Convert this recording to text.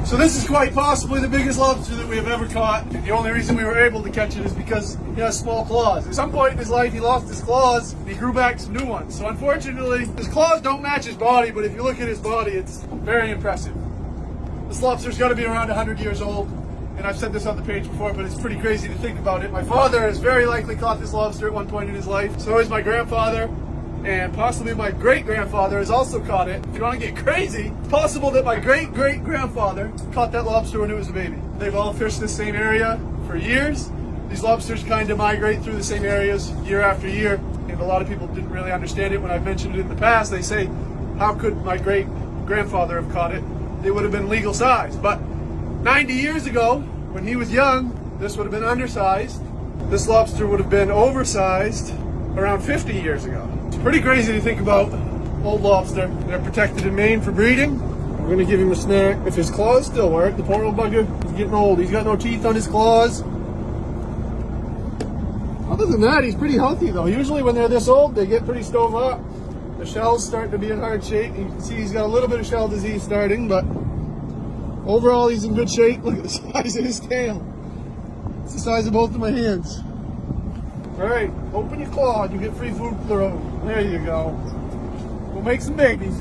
So this is quite possibly the biggest lobster that we have ever caught. And the only reason we were able to catch it is because he has small claws. At some point in his life, he lost his claws and he grew back some new ones. So unfortunately, his claws don't match his body, but if you look at his body, it's very impressive. This lobster's got to be around 100 years old. And I've said this on the page before, but it's pretty crazy to think about it. My father has very likely caught this lobster at one point in his life. So is my grandfather. And possibly my great-grandfather has also caught it. If you want to get crazy, it's possible that my great-great-grandfather caught that lobster when it was a baby. They've all fished this same area for years. These lobsters kind of migrate through the same areas year after year. And a lot of people didn't really understand it when I've mentioned it in the past. They say, how could my great-grandfather have caught it? It would have been legal size. But 90 years ago, when he was young, this would have been undersized. This lobster would have been oversized around 50 years ago. It's pretty crazy to think about old lobster. They're protected in Maine for breeding. We're gonna give him a snack. If his claws still work, the poor old bugger, he's getting old. He's got no teeth on his claws. Other than that, he's pretty healthy though. Usually when they're this old, they get pretty stove up. The shell's starting to be in hard shape. You can see he's got a little bit of shell disease starting, but overall he's in good shape. Look at the size of his tail. It's the size of both of my hands. All right, open your claw and you get free food for the road. There you go. We'll make some babies.